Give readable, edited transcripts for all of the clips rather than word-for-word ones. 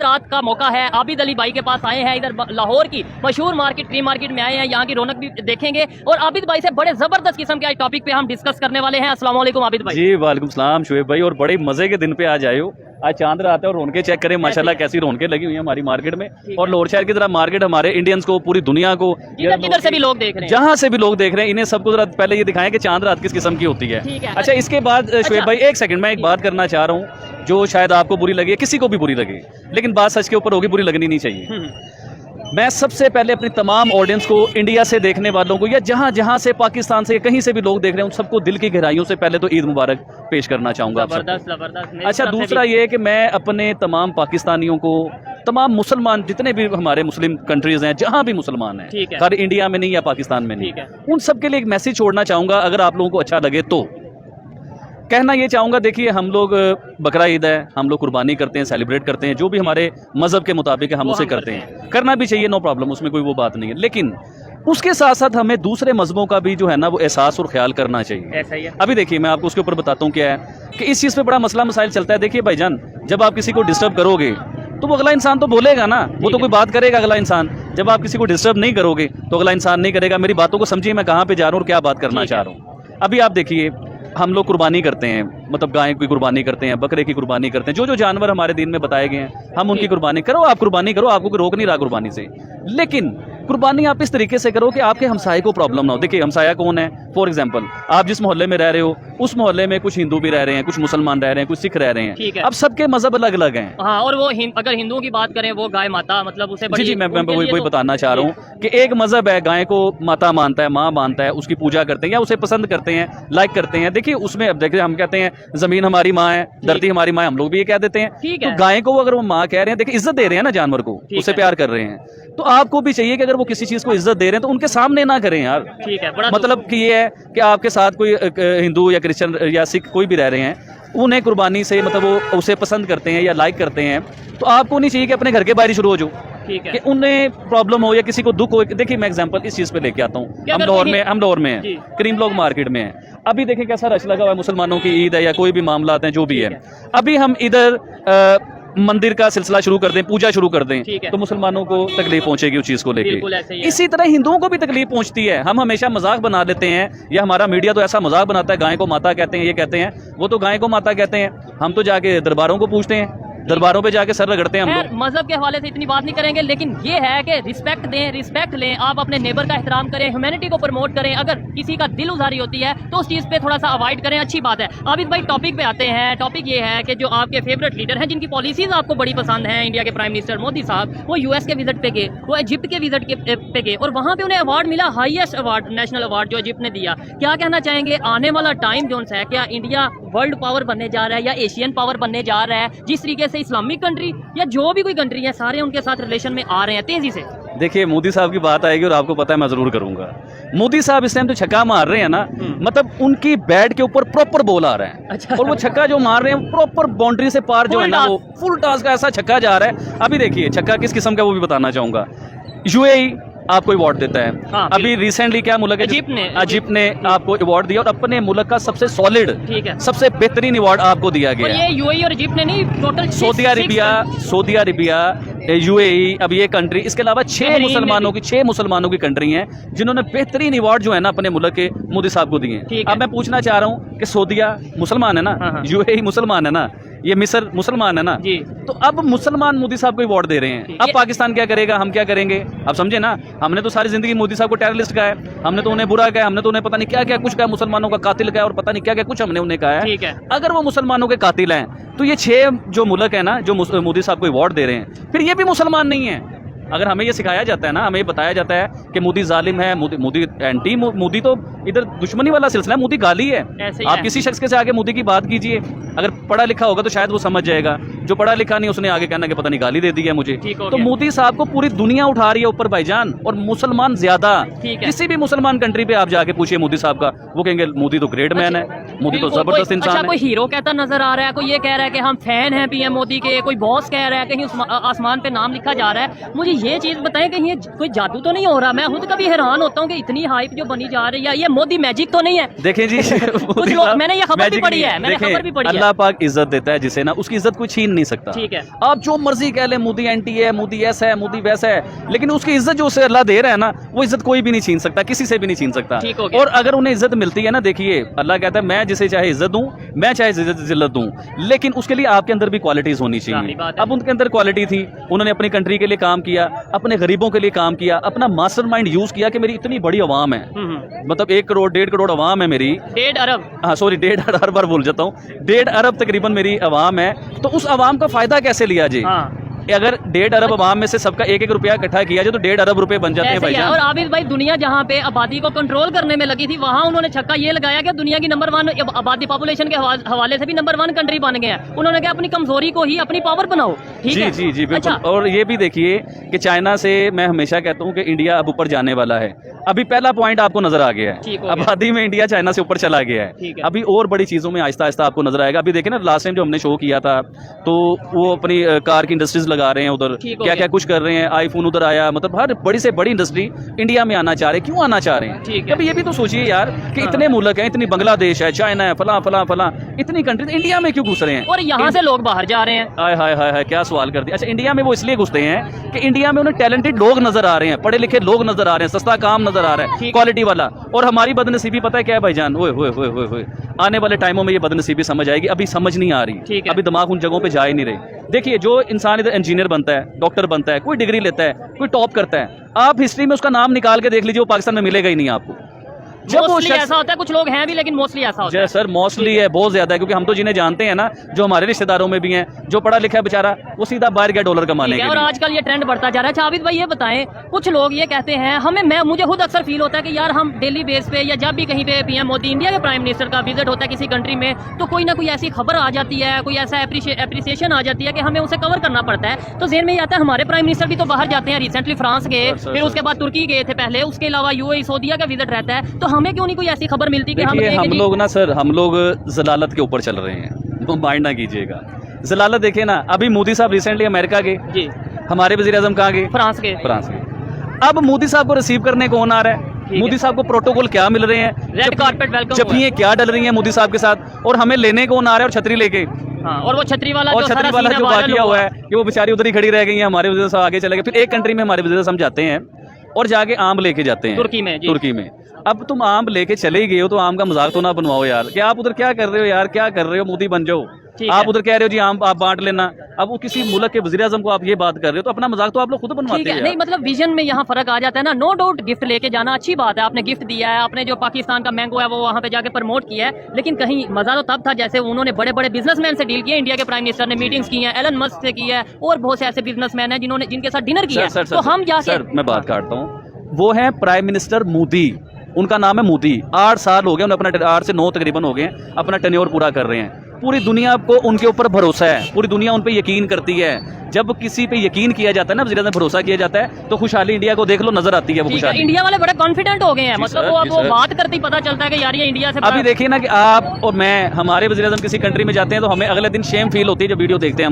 रात का मौका है, आबिद अली भाई के पास आए हैं, इधर लाहौर की मशहूर मार्केट क्रीम मार्केट में आए हैं, यहाँ की रौनक भी देखेंगे और आबिद भाई से बड़े जबरदस्त किस्म के आज टॉपिक पे हम डिस्कस करने वाले हैं। अस्सलाम वालेकुम आबिद भाई। जी वालेकुम सलाम शुएब भाई, और बड़े मजे के दिन पे आज आए हो। आज चांद रात है और रौनकें चेक करें माशाल्लाह कैसी रौनकें लगी हुई हैं हमारी मार्केट में। और लाहौर शहर की तरह मार्केट हमारे इंडियंस को, पूरी दुनिया को, किधर से भी लोग देख रहे हैं, जहाँ से भी लोग देख रहे हैं, इन्हें सबको जरा पहले ये दिखाएं कि चांद रात किस किस्म की होती है। अच्छा, इसके बाद शुएब भाई एक सेकंड, मैं एक बात करना चाह रहा हूँ जो शायद आपको बुरी लगे, किसी को भी बुरी लगे, लेकिन बात सच के ऊपर होगी, बुरी लगनी नहीं चाहिए। मैं सबसे पहले अपनी तमाम ऑडियंस को, इंडिया से देखने वालों को या जहाँ जहाँ से, पाकिस्तान से कहीं से भी लोग देख रहे हैं, उन सबको दिल की गहराइयों से पहले तो ईद मुबारक पेश करना चाहूँगा। अच्छा, दूसरा ये कि मैं अपने तमाम पाकिस्तानियों को, तमाम मुसलमान जितने भी हमारे मुस्लिम कंट्रीज हैं, जहाँ भी मुसलमान हैं, हर इंडिया में नहीं या पाकिस्तान में नहीं, उन सब के लिए एक मैसेज छोड़ना चाहूँगा। अगर आप लोगों को अच्छा लगे तो कहना ये चाहूँगा, देखिए हम लोग बकरा ईद है, हम लोग कुर्बानी करते हैं, सेलिब्रेट करते हैं, जो भी हमारे मज़हब के मुताबिक है हम उसे करते हैं, करना भी चाहिए, नो प्रॉब्लम, उसमें कोई वो बात नहीं है। लेकिन उसके साथ साथ हमें दूसरे मज़हबों का भी जो है ना वो एहसास और ख्याल करना चाहिए। ऐसा ही है। अभी देखिए मैं आपको उसके ऊपर बताता हूँ क्या है कि इस चीज़ पे बड़ा मसला मसाइल चलता है। देखिए भाईजान, जब आप किसी को डिस्टर्ब करोगे तो वो अगला इंसान तो बोलेगा ना, वो तो कोई बात करेगा अगला इंसान। जब आप किसी को डिस्टर्ब नहीं करोगे तो अगला इंसान नहीं करेगा। मेरी बातों को समझिए, मैं कहाँ पे जा रहा हूँ और क्या बात करना चाह रहा हूँ। अभी आप देखिए, हम लोग कुर्बानी करते हैं, मतलब गाय की कुर्बानी करते हैं, बकरे की कुर्बानी करते हैं, जो जो जानवर हमारे दीन में बताए गए हैं हम उनकी कुर्बानी करो। आप कुर्बानी करो, आपको कोई रोक नहीं रहा कुर्बानी से, लेकिन कुर्बानी आप इस तरीके से करो कि आपके हमसाये को प्रॉब्लम ना हो। देखिए हमसाया कौन है? फॉर एग्जांपल, आप जिस मोहल्ले में रह रहे हो उस मोहल्ले में कुछ हिंदू भी रह रहे हैं, कुछ मुसलमान रह रहे हैं, कुछ सिख रह रहे हैं। अब सबके मजहब अलग अलग हैं। हाँ, और वो अगर हिंदुओं की बात करें, वो गाय माता, मतलब उसे जी जी, मैं वही बताना चाह रहा हूँ कि एक मजहब है, गाय को माता मानता है, माँ मानता है, उसकी पूजा करते हैं या उसे पसंद करते हैं, लाइक करते हैं। देखिए उसमें अब देखिए हम कहते हैं जमीन हमारी माँ है, धरती हमारी माँ है, हम लोग भी ये कह देते हैं। तो गाय को अगर वो माँ कह रहे हैं, देखिए इज्जत दे रहे हैं ना जानवर को, उसे प्यार कर रहे हैं, तो आपको भी चाहिए कि अगर वो किसी चीज को इज्जत दे रहे हैं तो उनके सामने ना करें यार। ठीक है, मतलब कि ये है कि आपके साथ कोई हिंदू या क्रिश्चियन या सिख कोई भी रह रहे हैं, उन्हें कुर्बानी से मतलब वो उसे पसंद करते हैं या लाइक करते हैं, तो आपको नहीं चाहिए कि अपने घर के बाहर शुरू हो जाओ कि उन्हें प्रॉब्लम हो या किसी को दुख हो। देखिए मैं एग्जांपल इस चीज पे लेके आता हूँ, हम लाहौर में हैं, करीम लोग मार्केट में हैं। अभी देखिए कैसा रश लगा हुआ है, मुसलमानों की ईद है या कोई भी मामला है जो भी है। अभी हम इधर मंदिर का सिलसिला शुरू कर दें, पूजा शुरू कर दें, तो मुसलमानों को तकलीफ पहुंचेगी उस चीज को लेके। इसी तरह हिंदुओं को भी तकलीफ पहुंचती है। हम हमेशा मजाक बना लेते हैं, या हमारा मीडिया तो ऐसा मजाक बनाता है, गाय को माता कहते हैं, ये कहते हैं, वो तो गाय को माता कहते हैं। हम तो जाके दरबारों को पूछते हैं, दरबारों पे जाके सर रगड़ते हैं हम लोग। मजहब के हवाले से इतनी बात नहीं करेंगे, लेकिन ये है कि रिस्पेक्ट दें, रिस्पेक्ट लें, आप अपने नेबर का एहतराम करें, ह्यूमैनिटी को प्रमोट करें। अगर किसी का दिल उजारी होती है तो उस चीज़ पे थोड़ा सा अवॉइड करें, अच्छी बात है। आबिद भाई टॉपिक पे आते हैं। टॉपिक ये है कि जो आपके फेवरेट लीडर हैं, जिनकी पॉलिसीज आपको बड़ी पसंद हैं, इंडिया के प्राइम मिनिस्टर मोदी साहब, वो यूएस के विजिट पे गए, वो इजिप्ट के विजिट पे गए और वहाँ पे उन्हें अवार्ड मिला, हाईएस्ट अवार्ड, नेशनल अवार्ड जो इजिप्ट ने दिया। क्या कहना चाहेंगे, आने वाला टाइम जो है, क्या इंडिया वर्ल्ड पावर बनने जा रहा है या एशियन पावर बनने जा रहा है? जिस तरीके से इस्लामिक कंट्री या जो भी कोई कंट्री है, सारे उनके साथ रिलेशन में आ रहे हैं तेजी से। देखिए मोदी साहब की बात आएगी और आपको पता है मैं जरूर करूंगा। मोदी साहब इस टाइम तो छक्का मार रहे हैं ना, मतलब उनकी बैट के ऊपर प्रॉपर बॉल आ रहा है। अच्छा। और वो छक्का जो मार रहे हैं प्रॉपर बाउंड्री से पार जो है ना, वो फुल टॉस का ऐसा छक्का जा रहा है। अभी देखिए छक्का किस किस्म का वो भी बताना चाहूंगा। यूएई आपको अवार्ड देता है। हाँ, अभी रिसेंटली क्या मुल्क है, इजिप्ट ने आपको अवार्ड दिया और अपने मुल्क का सबसे सॉलिड, सबसे बेहतरीन अवार्ड आपको दिया गया। ये यूएई और इजिप्ट ने नहीं, टोटल सऊदी अरेबिया, यूएई, अब ये कंट्री, इसके अलावा 6 मुसलमानों की कंट्री हैं जिन्होंने बेहतरीन अवार्ड जो है ना अपने मुल्क के मोदी साहब को दिए। अब मैं पूछना चाह रहा हूँ कि सऊदिया मुसलमान है ना, यूएई मुसलमान है ना, ये मिस्र मुसलमान है ना, तो अब मुसलमान मोदी साहब को अवार्ड दे रहे हैं। अब पाकिस्तान क्या करेगा, हम क्या करेंगे? अब समझे ना, हमने तो सारी जिंदगी मोदी साहब को टेररिस्ट कहा है, हमने तो उन्हें बुरा कहा, हमने तो उन्हें पता नहीं क्या क्या कुछ कहा, मुसलमानों का कातिल कहा और पता नहीं क्या क्या कुछ हमने उन्हें कहा है। अगर वो मुसलमानों के कातिल हैं तो ये 6 जो मुल्क है ना जो मोदी साहब को अवार्ड दे रहे हैं, फिर ये भी मुसलमान नहीं है। अगर हमें ये सिखाया जाता है ना, हमें ये बताया जाता है कि मोदी जालिम है, मोदी एंटी, मोदी तो इधर दुश्मनी वाला सिलसिला है, मोदी गाली है। आप किसी शख्स के से आगे मोदी की बात कीजिए, अगर पढ़ा लिखा होगा तो शायद वो समझ जाएगा, जो पढ़ा लिखा नहीं उसने आगे कहना कि पता नहीं गाली दे दी है मुझे। तो मोदी साहब को पूरी दुनिया उठा रही है ऊपर भाईजान, और मुसलमान ज्यादा। किसी भी मुसलमान कंट्री पे आप जाके पूछिए मोदी साहब का, वो कहेंगे मोदी तो ग्रेट मैन है, मोदी तो जबरदस्त इंसान है। कोई हीरो कहता नजर आ रहा है, कोई ये कह रहा है कि हम फैन हैं पीएम मोदी के, कोई बॉस कह रहा है, कहीं आसमान पे नाम लिखा जा रहा है। मुझे ये चीज बताएं कि ये कोई जादू तो नहीं हो रहा? मैं खुद कभी हैरान होता हूँ कि इतनी हाइप जो बनी जा रही है, ये मोदी मैजिक तो नहीं है? देखें जी कुछ लोग, मैंने ये खबर भी पढ़ी है, मैंने खबर भी पढ़ी है। अल्लाह पाक इज्जत देता है जिसे ना, उसकी इज्जत कोई छीन नहीं सकता। ठीक है, आप जो मर्जी कह ले, मोदी एंटी है, मोदी ऐसा है, मोदी वैसा है, लेकिन उसकी इज्जत जो उसे अल्लाह दे रहा है ना, वो इज्जत कोई भी नहीं छीन सकता, किसी से भी नहीं छीन सकता। ठीक हो गया। और अगर उन्हें इज्जत मिलती है ना, देखिए अल्लाह कहता है मैं जिसे चाहे इज्जत दूं, मैं चाहे जिल्लत दूं, लेकिन उसके लिए आपके अंदर भी क्वालिटीज होनी चाहिए। अब उनके अंदर क्वालिटी थी, उन्होंने अपनी कंट्री के लिए काम किया, अपने गरीबों के लिए काम किया, अपना मास्टरमाइंड यूज किया कि मेरी इतनी बड़ी आवाम है, मतलब 1 करोड़ 1.5 करोड़ आवाम है मेरी, 1.5 अरब, हाँ सॉरी 1.5 हर बार भूल जाता हूँ, 1.5 अरब तकरीबन मेरी आवाम है। तो उस आवाम का फायदा कैसे लिया जी? हाँ। अगर 1.5 अरब आवाम में से सबका 1-1 रुपया इकट्ठा किया जाए तो 1.5 अरब रुपए बन जाते हैं भाईजान। और आबिद भाई, दुनिया जहाँ पे आबादी को कंट्रोल करने में लगी थी, वहाँ उन्होंने छक्का ये लगाया कि दुनिया की नंबर 1 आबादी पॉपुलेशन के हवाले से भी नंबर 1 कंट्री बन गए हैं। उन्होंने कहा अपनी कमजोरी को ही अपनी पावर बनाओ। ठीक है जी जी बिल्कुल। अच्छा। और ये भी देखिए कि चाइना से मैं हमेशा कहता हूँ कि इंडिया अब ऊपर जाने वाला है। अभी पहला पॉइंट आपको नजर आ गया है, आबादी में इंडिया चाइना से ऊपर चला गया है। अभी और बड़ी चीजों में आहिस्ता आहिस्ता आपको नजर आएगा। अभी देखिए ना, लास्ट टाइम जो हमने शो किया था तो वो अपनी कार की इंडस्ट्रीज लगा रहे हैं उधर, क्या क्या कुछ कर रहे हैं, आईफोन उधर आया, मतलब हर बड़ी से बड़ी इंडस्ट्री इंडिया में आना चाह रहे हैं। क्यों आना चाह रहे हैं? अभी ये भी तो सोचिए यार कि इतने मुल्क हैं, इतनी बांग्लादेश है, चाइना है, फला फला फला, इतनी कंट्रीज इंडिया में क्यों घुस रहे हैं? और यहाँ से लोग बाहर जा रहे हैं। हाय हाय हाय हाय, क्या सवाल कर दिया। अच्छा, इंडिया में वो इसलिए घुसते हैं कि इंडिया में उन्हें टैलेंटेड लोग नजर आ रहे हैं, पढ़े लिखे लोग नजर आ रहे हैं, सस्ता काम नजर आ रहा है, क्वालिटी वाला। और हमारी बदनसीबी पता है क्या है भाईजान? ओए होए होए होए होए, आने वाले टाइमों में ये बदनसीबी समझ आएगी। अभी समझ नहीं आ रही, अभी दिमाग उन जगहों पे जा ही नहीं रहे। देखिए, जो इंसान इधर इंजीनियर बनता है, डॉक्टर बनता है, कोई डिग्री लेता है, कोई टॉप करता है, आप हिस्ट्री में उसका नाम निकाल के देख लीजिए, वो पाकिस्तान में मिलेगा ही नहीं आपको। जब वो ऐसा होता है, कुछ लोग हैं भी, लेकिन मोस्टली ऐसा होता है। सर मोस्टली है, बहुत ज्यादा है, क्योंकि हम तो जिन्हें जानते हैं ना, जो हमारे रिश्तेदारों में भी हैं, जो पढ़ा लिखा है बेचारा, वो सीधा बाहर गया डॉलर कमाने के लिए। और आजकल ये ट्रेंड बढ़ता जा रहा है। आबिद भाई ये बताएं, कुछ लोग ये कहते हैं, मुझे खुद अक्सर फील होता है कि यार हम डेली बेस पे या जब भी कहीं पे पीएम मोदी, इंडिया के प्राइम मिनिस्टर का विजिट होता है किसी कंट्री में, तो कोई ना कोई ऐसी खबर आ जाती है, कोई ऐसा एप्रिसिएशन आ जाती है कि हमें उसे कवर करना पड़ता है। तो ज़हन में आता है हमारे प्राइम मिनिस्टर भी तो बाहर जाते हैं, रिसेंटली फ्रांस गए, फिर उसके बाद तुर्की गए थे पहले, उसके अलावा यूएई सऊदीया का विजिट रहता है। तो हमें क्यों नहीं कोई ऐसी खबर मिलती? देखिए, हम लोग ना सर, हम लोग जलालत के ऊपर चल रहे हैं, तो माइंड ना कीजिएगा। जलालत देखिए ना, अभी मोदी साहब रिसेंटली अमेरिका गए जी, हमारे वजीर आजम कहाँ गए? फ्रांस गए। अब मोदी साहब को रिसीव करने कौन आ रहा है? मोदी साहब को प्रोटोकॉल क्या मिल रहे हैं? रेड कारपेट वेलकम, जफ्फियां क्या डल रही हैं मोदी साहब के साथ? और हमें लेने कौन आ रहा है? और छतरी लेके, और वो छतरी वाला जो बाकी हुआ है कि वो बेचारी उधर ही खड़ी रह गई है, हमारे वजीर साहब आगे चले गए। फिर एक कंट्री में हमारे वजीर साहब जाते हैं और जाके आम लेके जाते हैं तुर्की में। अब तुम आम लेके चले ही गए हो तो आम का मजाक तो ना बनवाओ यार, कि आप उधर क्या कर रहे हो यार, क्या कर रहे हो, मोदी बन जाओ। आप उधर कह रहे हो जी आम आप बांट लेना, अब वो किसी मुल्क के वज़ीर आज़म को आप ये बात कर रहे हो, तो अपना मजाक तो आप लोग खुद बनवाते हैं। नहीं मतलब विजन में यहाँ फर्क आ जाता है ना। नो डाउट गिफ्ट लेके जाना अच्छी बात है, आपने गिफ्ट दिया है, आपने जो पाकिस्तान का मैंगो है वो वहाँ पे जाके प्रमोट किया है, लेकिन कहीं मजा तो तब था जैसे उन्होंने बड़े बड़े बिजनेसमैन से डील किया, इंडिया के प्राइम मिनिस्टर ने मीटिंग्स की है, एलन मस्क से की है, और बहुत से ऐसे बिजनेसमैन हैं जिनके साथ डिनर किया है। तो हम जाके, मैं बात काटता हूँ, वो है प्राइम मिनिस्टर मोदी, उनका नाम है मोदी। 8 साल हो गए उन्हें, अपना 8 से 9 तकरीबन हो गए अपना टेन्योर पूरा कर रहे हैं। पूरी दुनिया को उनके ऊपर भरोसा है, पूरी दुनिया उन पे यकीन करती है। जब किसी पे यकीन किया जाता है ना, वज़ीर-ए-आज़म भरोसा किया जाता है, तो खुशहाली इंडिया को देख लो, नजर आती है वो खुशहाली। इंडिया वाले बड़े कॉन्फिडेंट हो गए हैं, मतलब वो अब वो बात करते ही पता चलता है कि यार ये इंडिया से। अभी देखिए ना कि आप और मैं, हमारे वज़ीर-ए-आज़म किसी कंट्री में जाते हैं तो हमें अगले दिन शेम फील होती है। जब वीडियो देखते हैं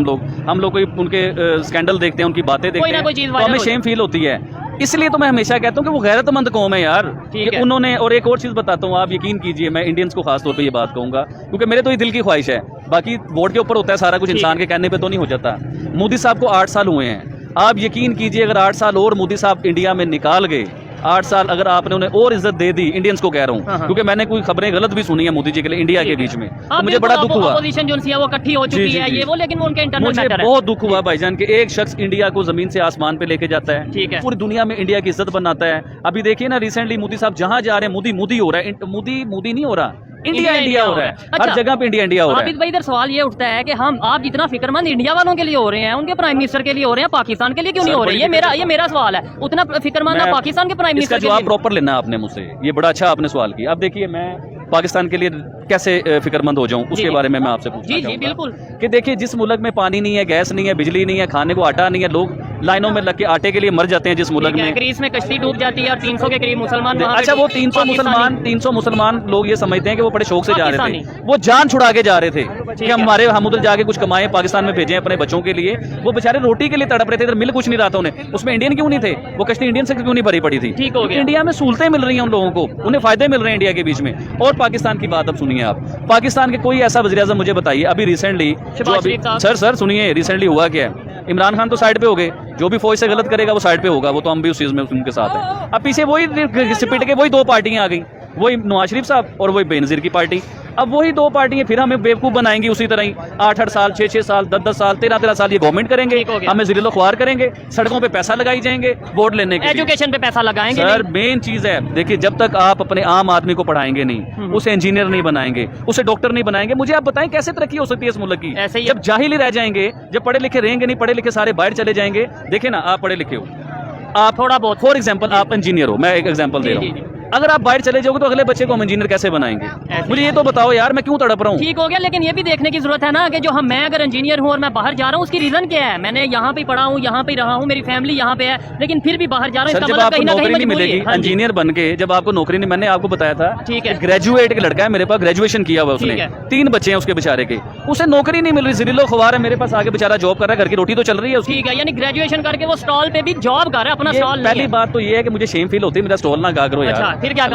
हम लोग कोई उनके स्कैंडल देखते हैं, उनकी बातें देखते हैं, तो हमें शेम फील होती है। इसलिए तो मैं हमेशा कहता हूँ कि वो गैरतमंद कौम है यार, कि उन्होंने। और एक और चीज़ बताता हूँ, आप यकीन कीजिए, मैं इंडियंस को खास तौर पे ये बात कहूँगा, क्योंकि मेरे तो ये दिल की ख्वाहिश है, बाकी वोट के ऊपर होता है सारा कुछ, इंसान के कहने पे तो नहीं हो जाता। मोदी साहब को 8 साल हुए हैं, आप यकीन कीजिए अगर 8 साल और मोदी साहब इंडिया में निकाल गए, 8 साल अगर आपने उन्हें और इज्जत दे दी, इंडियंस को कह रहा हूँ, क्योंकि मैंने कोई खबरें गलत भी सुनी है मोदी जी के लिए इंडिया के बीच में, तो मुझे बड़ा दुख हुआ। अपोजिशन जो है वो इकट्ठी हो चुकी है ये वो, लेकिन वो उनके इंटरनल मैटर है। मुझे बहुत दुख हुआ भाईजान कि एक शख्स इंडिया को जमीन से आसमान पे लेके जाता है, ठीक है, पूरी दुनिया में इंडिया की इज्जत बनाता है। अभी देखिए ना, रिसेंटली मोदी साहब जहाँ जा रहे हैं, मोदी मोदी हो रहा है, मोदी नहीं हो रहा, इंडिया इंडिया हो रहा है। अच्छा, हर जगह पे इंडिया इंडिया हो रहा है। आबिद भाई, इधर सवाल ये उठता है कि आप जितना फिक्रमंद इंडिया वालों के लिए हो रहे हैं, उनके प्राइम मिनिस्टर के लिए हो रहे हैं, पाकिस्तान के लिए क्यों नहीं हो रहे? ये मेरा सवाल है। उतना फिक्रमंद आप पाकिस्तान के प्राइम मिनिस्टर, इसका जवाब प्रॉपर लेना आपने मुझसे, ये बड़ा अच्छा आपने सवाल किया। अब देखिए, मैं पाकिस्तान के लिए कैसे फिक्रमंद हो जाऊं, उसके बारे में मैं आपसे पूछना चाहूंगा। जी बिल्कुल, कि देखिए, जिस मुल्क में पानी नहीं है, गैस नहीं है, बिजली नहीं है, खाने को आटा नहीं है, लोग लाइनों में लग के आटे के लिए मर जाते हैं। जिस मुल्क में ग्रीस में कश्ती डूब जाती है और 300 के करीब मुसलमान, अच्छा वो 300 मुसलमान लोग ये समझते हैं कि वो बड़े शौक से जा रहे थे, वो जान छुड़ा के जा रहे थे। कि हम उधर जाके कुछ कमाएं, पाकिस्तान में भेजें अपने बच्चों के लिए। वो बेचारे रोटी के लिए तड़प रहे थे, इधर मिल कुछ नहीं रहा था उन्हें, उसमें इंडियन क्यों नहीं थे? वो कश्ती इंडियन से क्यों नहीं भरी पड़ी थी? ठीक हो गया। इंडिया में सहूलतें मिल रही हैं उन लोगों को, उन्हें फायदे मिल रहे हैं इंडिया के बीच में। और पाकिस्तान की बात अब सुनिए आप, पाकिस्तान के कोई ऐसा वज़ीर-ए-आज़म मुझे बताइए अभी रिसेंटली जो अभी सर सुनिए रिसेंटली हुआ क्या है? इमरान खान तो साइड पे हो गए, जो भी फौज से गलत करेगा वो साइड पे होगा, वो तो हम भी उस चीज़ में उनके साथ हैं। अब पीछे वही सिपट के वही दो पार्टियां आ गई, वही नवाज शरीफ साहब और वही बेनज़ीर की पार्टी। अब वही दो पार्टियां फिर हमें बेवकूफ़ बनाएंगी उसी तरह ही। 8-8 साल, 6-6 साल, 10-10 साल, 13-13 साल ये गवर्नमेंट करेंगे, हमें ज़िलो ख्वार करेंगे, सड़कों पे पैसा लगाई जाएंगे वोट लेने के, एजुकेशन पे पैसा लगाएंगे। सर मेन चीज़ है, देखिए जब तक आप अपने आम आदमी को पढ़ाएंगे नहीं, उसे इंजीनियर नहीं बनाएंगे, उसे डॉक्टर नहीं बनाएंगे, मुझे आप बताएं कैसे तरक्की हो सकती है इस मुल्क की? ऐसे ही जब जाहिल ही रह जाएंगे, जब पढ़े लिखे रहेंगे नहीं, पढ़े लिखे सारे बाहर चले जाएंगे। देखिए ना, आप पढ़े लिखे हो, आप थोड़ा बहुत, फॉर एग्जाम्पल आप इंजीनियर हो, मैं एक एग्जाम्पल दे रहा हूँ, अगर आप बाहर चले जाओगे तो अगले बच्चे को हम इंजीनियर कैसे बनाएंगे? मुझे ये तो बताओ यार, मैं क्यों तड़प रहा हूँ? ठीक हो गया, लेकिन ये भी देखने की जरूरत है ना कि जो मैं अगर इंजीनियर हूँ और मैं बाहर जा रहा हूँ, उसकी रीजन क्या है? मैंने यहाँ पे पढ़ा हूँ, यहाँ पे रहा हूँ, मेरी फैमिली यहाँ पे है, लेकिन फिर भी बाहर जा रहा हूँ। सर जब आपको नौकरी नहीं मिलेगी इंजीनियर बन के, जब आपको नौकरी नहीं, मैंने आपको बताया था, ठीक है, ग्रेजुएट का लड़का है मेरे पास, ग्रेजुएशन किया हुआ उसने, 3 बच्चे हैं उसके बेचारे के, उसे नौकरी नहीं मिल रही, ज़िलो ख्वार है मेरे पास आगे बेचारा जॉब कर रहा है, घर की रोटी तो चल रही है उसकी। ठीक है, यानी ग्रेजुएशन करके वो स्टॉल पे भी जॉब कर रहा है, अपना स्टॉल। पहली बात तो ये है कि मुझे शेम फील होती है, मेरा स्टॉल ना गा करो यार। फिर क्या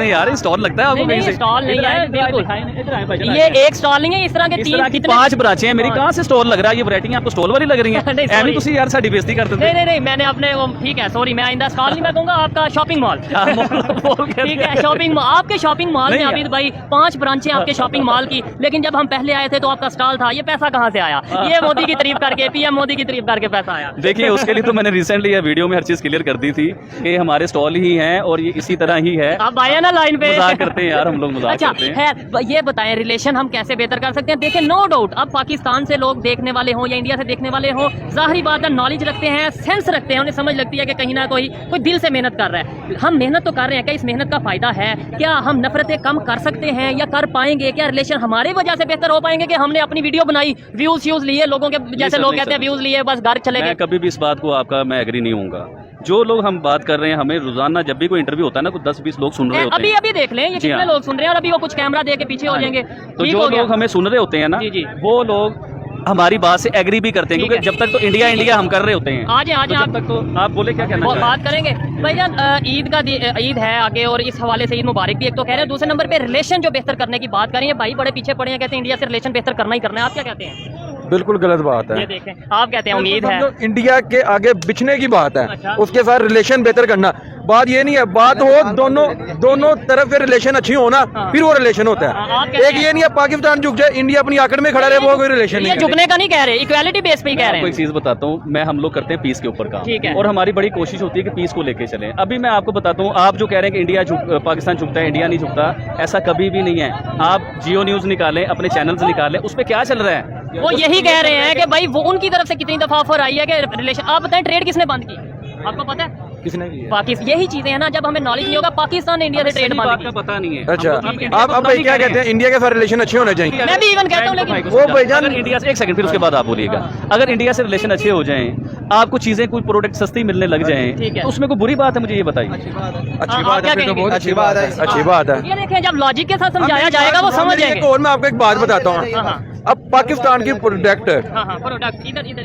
यार स्टॉल लगता है आपको कहीं से? स्टॉल नहीं है, बिल्कुल ये एक स्टॉल नहीं है, इस तरह के 5 ब्रांचें हैं मेरी, कहाँ से स्टॉल लग रहा है? ये वैरायटियां आपको स्टॉल वाली लग रही हैं? ऐनी तुसी यार साडी बेइज्जती करते थे। नहीं मैंने अपने ठीक है, सॉरी, मैं आइंदा स्टॉल नहीं मैं कहूंगा, आपका शॉपिंग मॉल। ठीक है, शॉपिंग मॉल, आपके शॉपिंग मॉल में आबिद भाई 5 ब्रांचें आपके शॉपिंग मॉल की, लेकिन जब हम पहले आए थे तो आपका स्टॉल था। ये पैसा कहाँ से आया? ये मोदी की तारीफ करके, पीएम मोदी की तारीफ करके पैसा आया। देखिए उसके लिए तो मैंने रिसेंटली ये वीडियो में हर चीज क्लियर कर दी थी कि हमारे स्टॉल ही हैं और ये इसी तरह ही है। आप आए ना लाइन पे, मजाक करते हैं यार हम लोग, मजाक करते हैं। है, ये बताएं रिलेशन हम कैसे बेहतर कर सकते हैं? देखिए नो डाउट अब पाकिस्तान से लोग देखने वाले हों या इंडिया से देखने वाले हों, जाहिर बात है नॉलेज रखते हैं, सेंस रखते हैं, उन्हें समझ लगती है कि कहीं ना कोई दिल से मेहनत कर रहा है। हम मेहनत तो कर रहे हैं, क्या इस मेहनत का फायदा है? क्या हम नफरतें कम कर सकते हैं या कर पाएंगे? क्या रिलेशन हमारी वजह से बेहतर हो पाएंगे कि हमने अपनी वीडियो बनाई, व्यूज लिए लोगों के, जैसे लोग कहते हैं व्यूज लिए बस घर चले गए? कभी भी इस बात को आपका मैं एग्री नहीं होऊंगा। जो लोग हम बात कर रहे हैं, हमें रोजाना जब भी कोई इंटरव्यू होता है ना, कुछ 10-20 लोग सुन रहे होते हैं। अभी देख लें ये कितने लोग सुन रहे हैं और अभी वो कुछ कैमरा दे के पीछे हो जाएंगे। तो जो लोग हमें सुन रहे होते हैं ना, वो लोग हमारी बात से एग्री भी करते हैं, क्योंकि जब तक तो इंडिया हम कर रहे होते हैं। आज आप तक तो आप बोले क्या कहना बात करेंगे भाईजान? ईद है आगे और इस हवाले से ईद मुबारक भी एक तो कह रहे हैं, दूसरे नंबर पे रिलेशन जो बेहतर करने की बात करें, भाई बड़े पीछे पड़े हैं, कहते हैं इंडिया से रिलेशन बेहतर करना ही करना है। आप क्या कहते हैं? बिल्कुल गलत बात है। ये देखें, आप कहते हैं उम्मीद है इंडिया के आगे बिछने की बात है। अच्छा। उसके साथ रिलेशन बेहतर करना, बात ये नहीं है। बात हो दोनों तरफ से रिलेशन अच्छी हो ना, फिर वो रिलेशन होता है। एक ये नहीं है पाकिस्तान झुक जाए, इंडिया अपनी आकड़ में खड़ा रहे, वो कोई रिलेशन नहीं है। झुकने का नहीं कह रहे, इक्वालिटी बेस पे ही कह रहे हैं। एक चीज बताता हूँ, मैं हम लोग करते हैं पीस के ऊपर काम, ठीक है, और हमारी बड़ी कोशिश होती है कि पीस को लेके चलें। अभी मैं आपको बताता हूँ, आप जो कह रहे हैं कि पाकिस्तान झुकता है, इंडिया नहीं झुकता, ऐसा कभी भी नहीं है। आप जियो न्यूज निकालें, अपने चैनल्स निकालें, उस पर क्या चल रहा है? वो यही कह रहे हैं कि भाई वो उनकी तरफ से कितनी दफा ऑफर आई है कि रिलेशन। आप बताएं ट्रेड किसने बंद की? आपको पता है? किसने की? पाकिस्तान। यही चीजें हैं ना, जब हमें नॉलेज नहीं होगा, पाकिस्तान ने इंडिया से ट्रेड बंद का पता नहीं है। अच्छा, आप भाई क्या कहते हैं? इंडिया के साथ रिलेशन अच्छे होने चाहिए। मैं भी इवन कहता हूँ, लेकिन वो भाईजान इंडिया से, एक सेकंड फिर उसके बाद आप बोलिएगा, अगर इंडिया से रिलेशन अच्छे हो जाएं, आपको चीजें कोई प्रोडक्ट सस्ती मिलने लग जाएं, तो उसमें कोई बुरी बात है? मुझे ये बताइए। अच्छी बात है, तो बहुत अच्छी बात है, अच्छी बात है। ये देखें, जब लॉजिक के साथ समझाया जाएगा वो समझ जाएंगे। और मैं आपको एक बात बताता हूँ, अब पाकिस्तान की प्रोडक्ट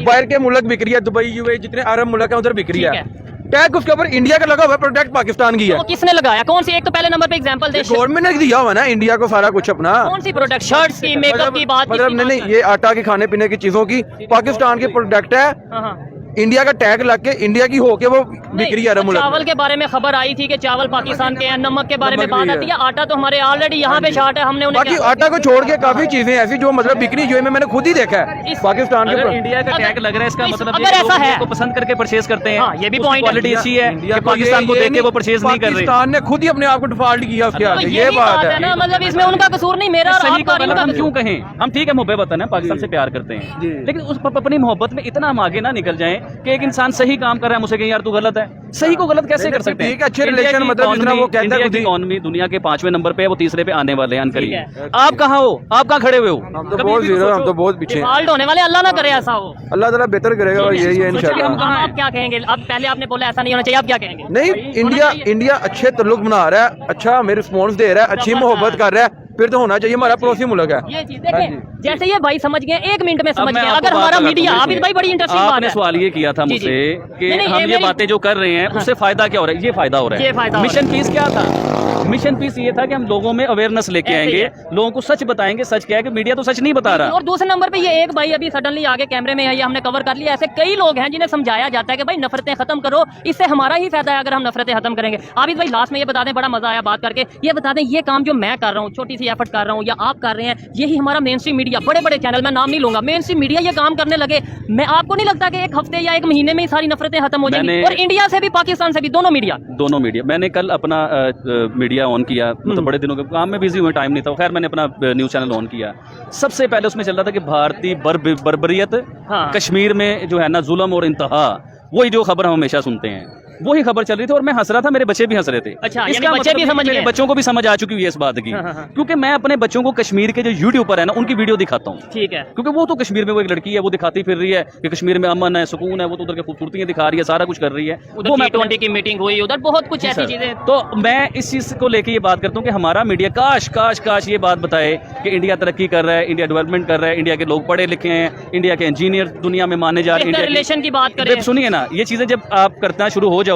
बाहर के मुल्क बिक रही है, दुबई, यूएई, जितने अरब मुल्क है उधर बिक रही है, टैग उसके ऊपर इंडिया का लगा हुआ है, प्रोडक्ट पाकिस्तान की है। तो किसने लगाया? कौन सी? एक तो पहले नंबर पे एग्जांपल दे। गवर्नमेंट ने दिया हुआ ना इंडिया को सारा कुछ अपना। कौन सी प्रोडक्ट? शर्ट्स की, मेकअप की बात? मतलब नहीं, ये आटा की, खाने पीने की चीजों की, पाकिस्तान की प्रोडक्ट है। इंडिया का टैग लग के इंडिया की होके वो बिक्री है। चावल के बारे में खबर आई थी कि चावल पाकिस्तान के हैं, नमक के बारे में बात आती है, आटा तो हमारे ऑलरेडी यहाँ पे शार्ट है, हमने बाकी आटा को छोड़ के काफी चीजें ऐसी जो मतलब बिक्री जो है मैंने खुद ही देखा है पाकिस्तान के। इंडिया का टैग लग रहा है, इसका मतलब अगर ऐसा है तो पसंद करके परचेज करते हैं। ये भी पॉइंट, क्वालिटी अच्छी है, पाकिस्तान को देख के वो परचेज नहीं कर रहे। पाकिस्तान ने खुद ही अपने आप को डिफॉल्ट किया उसके आगे, ये बात है ना। मतलब इसमें उनका कसूर नहीं, मेरा सही को गलत हम क्यों कहें? हम ठीक है मोहब्बत है ना, पाकिस्तान से प्यार करते हैं, लेकिन उस अपनी मोहब्बत में इतना हम आगे ना निकल जाएं कि एक इंसान सही काम कर रहा है, मुझे कहें यार तू गलत है। सही को गलत कैसे कर सकते हैं? अच्छे रिलेशन मतलब जितना वो कहता है, इकोनॉमी दुनिया के 5वें नंबर पे है, वो 3रे पे आने वाले हैं। करिए आप कहाँ हो? आप कहाँ खड़े हुए हो? हम तो बहुत जीरो, हम तो बहुत पीछे हैं। होने वाले, अल्लाह ना करे ऐसा हो, अल्लाह ताला बेहतर करेगा, यही है इंशाल्लाह। आप क्या कहेंगे? अब पहले आपने बोला ऐसा नहीं होना चाहिए, आप क्या कहेंगे? नहीं, इंडिया अच्छे तल्लुक बना रहा है, अच्छा हमें रिस्पॉन्स दे रहा है, अच्छी मोहब्बत कर रहा है, फिर तो होना चाहिए, हमारा पड़ोसी मुल्क है। ये चीज देखें, जैसे ये भाई समझ गए, 1 मिनट में समझ गए। अगर हमारा मीडिया, आबिद भाई बड़ी इंटरेस्टिंग बात आपने है, सवाल ये किया था मुझसे कि हम ये बातें जो कर रहे हैं उससे फायदा क्या हो रहा है? ये फायदा हो रहा है। मिशन पीस क्या था? मिशन पीस ये था कि हम लोगों में अवेयरनेस लेके आएंगे, लोगों को सच बताएंगे। सच क्या है कि मीडिया तो सच नहीं बता रहा। और दूसरे नंबर पे ये एक भाई अभी सडनली आगे कैमरे में है, ये हमने कवर कर लिया। ऐसे कई लोग हैं जिन्हें समझाया जाता है कि भाई नफरतें खत्म करो, इससे हमारा ही फायदा है अगर हम नफरतें खत्म करेंगे। आबिद भाई लास्ट में ये बता दें, बड़ा मजा आया बात करके, ये बता दें ये काम जो मैं कर रहा हूँ, छोटी सी एफर्ट कर रहा हूँ या आप कर रहे हैं, यही हमारा मेन स्ट्रीम मीडिया, बड़े बड़े चैनल, मैं नाम नहीं लूंगा, मेन स्ट्रीम मीडिया ये काम करने लगे। मैं आपको नहीं लगता कि 1 हफ्ते या 1 महीने में ही सारी नफरतें खत्म हो जाएंगी? और इंडिया से भी पाकिस्तान से भी दोनों मीडिया मैंने कल अपना मीडिया ऑन किया, मतलब बड़े दिनों के काम में बिजी हुए, टाइम नहीं था। खैर मैंने अपना न्यूज चैनल ऑन किया, सबसे पहले उसमें चल रहा था कि भारतीय बर्बरियत कश्मीर में जो है ना, जुल्म और इंतहा, वही जो खबर हम हमेशा सुनते हैं, वही खबर चल रही थी और मैं हंस रहा था, मेरे बच्चे भी हंस रहे थे। अच्छा, इसका बच्चे भी समझ मेरे बच्चों को भी समझ आ चुकी है इस बात की, क्योंकि मैं अपने बच्चों को कश्मीर के जो यूट्यूब पर है ना, उनकी वीडियो दिखाता हूँ। ठीक है, क्योंकि वो तो कश्मीर में वो एक लड़की है, वो दिखाती फिर रही है कि कश्मीर में अमन है, सुकून है, वो तो उधर की खूबसूरतियां दिखा रही है, सारा कुछ कर रही है। वो मैं G20 की मीटिंग हुई, उधर बहुत कुछ ऐसी चीजें। तो मैं इस चीज को लेके ये बात करता हूँ कि हमारा मीडिया काश काश काश ये बात बताए कि इंडिया तरक्की कर रहा है, इंडिया डेवलपमेंट कर रहा है, इंडिया के लोग पढ़े लिखे हैं, इंडिया के इंजीनियर दुनिया में माने जा रहे हैं। रिलेशन की बात करें, सुनिए ना, ये चीजें जब आप करना शुरू हो जाओगे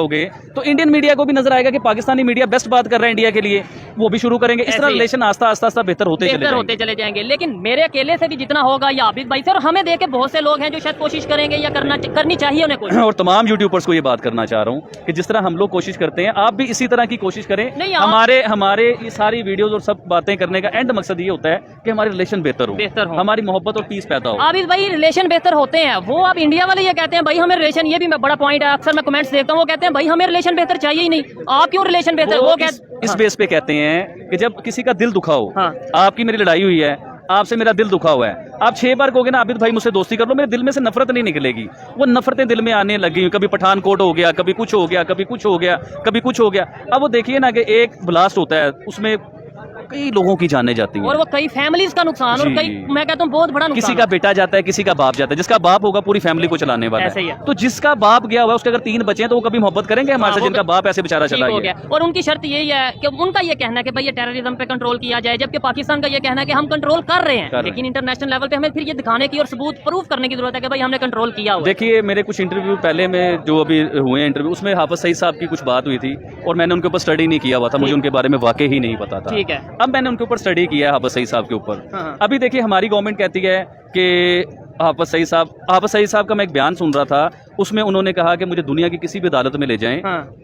तो इंडियन मीडिया को भी नजर आएगा कि पाकिस्तानी मीडिया बेस्ट बात कर रहा है इंडिया के लिए, वो भी शुरू करेंगे। इस तरह रिलेशन आस्ता आस्ता बेहतर होते चले जाएंगे। लेकिन मेरे अकेले से भी जितना होगा या आबिद भाई से, और हमें देख के बहुत से लोग हैं जो शायद कोशिश करेंगे या करनी चाहिए उन्हें कोशिश। और तमाम यूट्यूबर्स को ये बात करना चाह रहा हूँ कि जिस तरह हम लोग कोशिश करते हैं, आप भी इसी तरह की कोशिश करें। हमारे ये सारी वीडियोस और सब बातें करने का एंड मकसद ये होता है कि हमारे रिलेशन बेहतर हो, हमारी मोहब्बत और पीस पैदा हो। आबिद भाई रिलेशन बेहतर होते हैं, वो अब इंडिया वाले ये कहते हैं भाई हमें रिलेशन, ये भी बड़ा पॉइंट है, अक्सर मैं कमेंट्स देखता हूँ, वो कहते हैं भाई हमें रिलेशन बेहतर चाहिए ही नहीं, आप क्यों रिलेशन बेहतर? वो इस बेस पे कहते हैं कि जब किसी का दिल दुखा हो, आपकी मेरी लड़ाई हुई है, आपसे मेरा दिल दुखा हुआ है, आप 6 बार कहोगे ना आबिद भाई मुझसे दोस्ती कर लो, मेरे दिल में से नफरत नहीं निकलेगी। वो नफरतें दिल में आने लगी, कभी पठानकोट हो गया, कभी कुछ हो गया, कभी कुछ हो गया, कभी कुछ हो गया। अब वो देखिए ना कि एक ब्लास्ट होता है, उसमें कई लोगों की जाने जाती हैं और वो कई फैमिलीज का नुकसान, और कई, मैं कहता हूँ बहुत बड़ा नुकसान। किसी का बेटा जाता है, किसी का बाप जाता है, जिसका बाप होगा पूरी फैमिली को चलाने वाला है। तो जिसका बाप गया हुआ है, उसके अगर 3 बच्चे हैं तो वो कभी मोहब्बत करेंगे हमारे से, जिनका बाप ऐसे बेचारा चला गया। और उनकी शर्त यही है कि उनका ये कहना है कि भाई ये टेररिज्म पे कंट्रोल किया जाए, जबकि पाकिस्तान का ये कहना है कि हम कंट्रोल कर रहे हैं, लेकिन इंटरनेशनल लेवल पे हमें फिर ये दिखाने की और सबूत प्रूफ करने की जरूरत है कि भाई हमने कंट्रोल किया हुआ है। देखिए मेरे कुछ इंटरव्यू पहले में जो अभी हुए इंटरव्यू, उसमें हाफिज सईद साहब की कुछ बात हुई थी और मैंने उनके ऊपर स्टडी नहीं किया हुआ था, मुझे उनके बारे में वाकई ही नहीं पता था। ठीक है, अब मैंने उनके ऊपर स्टडी किया है हाफिज सईद साहब के ऊपर। अभी देखिए हमारी गवर्नमेंट कहती है कि हाफिज सईद साहब का मैं एक बयान सुन रहा था, उसमें उन्होंने कहा कि मुझे दुनिया की किसी भी अदालत में ले जाएं,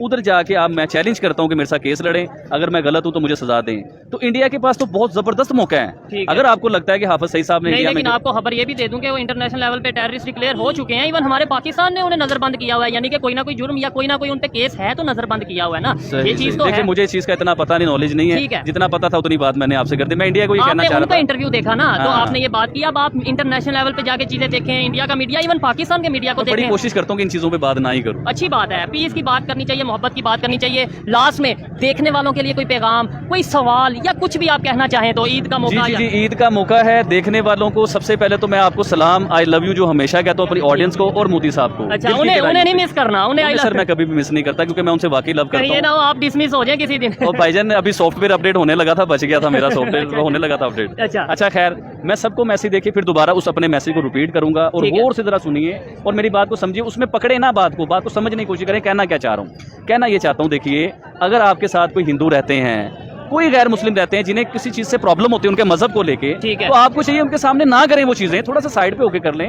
उधर जाके आप, मैं चैलेंज करता हूं कि मेरे साथ केस लड़ें, अगर मैं गलत हूं तो मुझे सजा दें। तो इंडिया के पास तो बहुत जबरदस्त मौका है। अगर आपको लगता है कि हाफिज सईद साहब ने इंडिया में, लेकिन आपको खबर ये भी दे दूं कि वो इंटरनेशनल लेवल पे टेररिस्ट डिक्लेयर हो चुके हैं, इवन हमारे पाकिस्तान ने उन्हें नजरबंद किया हुआ है, यानी कि कोई ना कोई जुर्म या कोई ना कोई उन पे केस है तो नजरबंद किया हुआ है ना। ये चीज तो देखिए मुझे इस चीज का इतना पता नहीं, नॉलेज नहीं है, जितना पता था उतनी बात मैंने आपसे कर दी। मैं इंडिया को ये कहना चाह रहा था, इंटरव्यू देखा ना तो आपने ये बात की, अब आप इंटरनेशनल लेवल पे जाके चीजें देखें, इंडिया का मीडिया, इवन पाकिस्तान के मीडिया को देखें। बड़ी कोशिश करता हूँ कि इन चीजों पे बात ना ही करूं। अच्छी बात है, पीस की बात करनी चाहिए, मोहब्बत की बात करनी चाहिए। लास्ट में देखने वालों के लिए कोई पैगाम, कोई सवाल या कुछ भी आप कहना चाहें तो, ईद का मौका। जी ईद का मौका है, देखने वालों को सबसे पहले तो मैं आपको सलाम, आई लव यू जो हमेशा कहता हूँ अपनी ऑडियंस को और मोदी साहब को। अच्छा, उन्हें नहीं मिस करना, उन्हें सर मैं कभी भी मिस नहीं करता, क्योंकि मैं उनसे वाकई लव करता हूं। ये ना हो आप डिसमिस हो जाए किसी दिन। और भाईजान अभी सॉफ्टवेयर अपडेट होने लगा था, बच गया था मेरा सॉफ्टवेयर होने लगा था अपडेट। अच्छा खैर, मैं सबको मैसेज देखिए फिर दोबारा उस अपने मैसेज को रिपीट करूंगा और गौर से जरा सुनिए और मेरी बात को समझिए, उसमें पकड़े ना बात को समझने की कोशिश करें। कहना क्या चाह रहा हूँ, कहना ये चाहता हूँ, देखिए अगर आपके साथ कोई हिंदू रहते हैं, कोई गैर मुस्लिम रहते हैं जिन्हें किसी चीज से प्रॉब्लम होती है उनके मजहब को लेके, तो आपको चाहिए उनके सामने ना करें वो चीजें, थोड़ा सा साइड पे होके कर लें।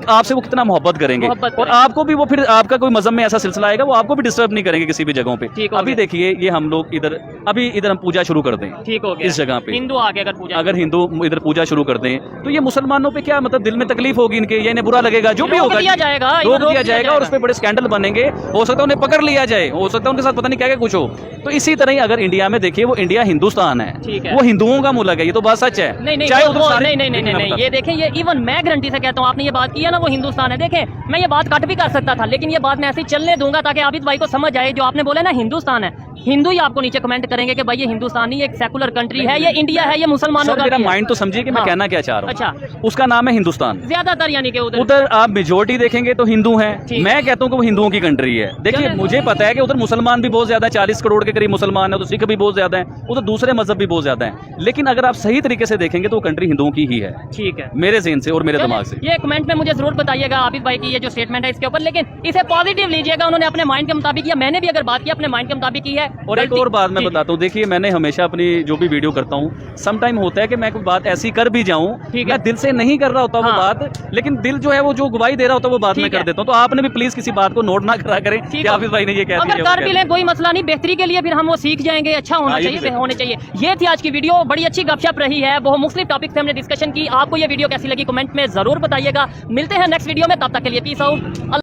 आपसे वो कितना मोहब्बत करेंगे और आपको भी वो, फिर आपका कोई मजहब में ऐसा सिलसिला आएगा वो आपको भी डिस्टर्ब नहीं करेंगे किसी भी जगहों पे। अभी देखिए ये हम लोग इधर हम पूजा शुरू कर दें, ठीक हो गया, इस जगह पे हिंदू आके अगर हिंदू इधर पूजा शुरू कर दें तो ये मुसलमानों पे क्या मतलब दिल में तकलीफ होगी इनके, ये इन्हें बुरा लगेगा, जो भी होगा रोक दिया जाएगा और उस पर बड़े स्कैंडल बनेंगे, हो सकता है उन्हें पकड़ लिया जाए, हो सकता है उनके साथ पता नहीं क्या कुछ हो। तो इसी तरह ही अगर इंडिया में देखिए, वो इंडिया हिंदुस्तान है, वो हिंदुओं का मुल्क है, ये तो बात सच है। नहीं, ये देखें, ये इवन मैं गारंटी से कहता हूँ, आपने ये बात की है ना वो हिंदुस्तान है, देखें मैं ये बात कट भी कर सकता था, लेकिन ये बात मैं ऐसे चलने दूंगा ताकि आबिद भाई को समझ आए, जो आपने बोला ना हिंदुस्तान है, हिंदू ही आपको नीचे कमेंट करेंगे कि भाई ये हिंदुस्तानी एक सेकुलर कंट्री है, ये इंडिया है, ये मुसलमानों सर का मेरा भी है। माइंड तो समझिए कि मैं हाँ। कहना क्या चाह रहा हूँ। अच्छा। उसका नाम है हिंदुस्तान। ज्यादातर यानी कि उधर उधर आप मेजोरिटी देखेंगे तो हिंदू हैं, ठीक। मैं कहता हूँ कि वो हिंदुओं की कंट्री है। देखिए चलें। मुझे पता है कि उधर मुसलमान भी बहुत ज्यादा है, 40 करोड़ के करीब मुसलमान है, तो सिख भी बहुत ज्यादा है, उधर दूसरे मजहब भी बहुत ज्यादा है, लेकिन अगर आप सही तरीके से देखेंगे तो वो कंट्री हिंदुओं की ही है, ठीक है। मेरे ज़हन से और मेरे दिमाग से। ये कमेंट में मुझे जरूर बताइएगा आबिद भाई की ये जो स्टेटमेंट है इसके ऊपर, लेकिन इसे पॉजिटिव लीजिएगा, उन्होंने अपने माइंड के मुताबिक किया, मैंने भी अगर बात की अपने माइंड के मुताबिक की है। और एक और बात मैं बताता हूँ, देखिए मैंने हमेशा अपनी जो भी वीडियो करता हूँ, सम टाइम होता है कि मैं कोई बात ऐसी कर भी जाऊँ, ठीक है। मैं दिल से नहीं कर रहा होता वो हाँ। बात, लेकिन दिल जो है वो जो गवाही दे रहा होता है वो बात ठीक मैं कर है। देता हूँ। तो आपने भी प्लीज किसी बात को नोट ना करा करें ठीक कि है। हाफिज भाई ने ये कह अगर दिया। कर भी लें कोई मसला नहीं, बेहतरी के लिए फिर हम वो सीख जाएंगे, अच्छा होना हाँ, ये चाहिए, भी होने चाहिए। ये थी आज की वीडियो, बड़ी अच्छी गपशप रही है, बहुत मुख्तलिफ टॉपिक पे हमने डिस्कशन की। आपको ये वीडियो कैसी लगी कमेंट में जरूर बताइएगा। मिलते हैं नेक्स्ट वीडियो में, तब तक के लिए पीस आउट।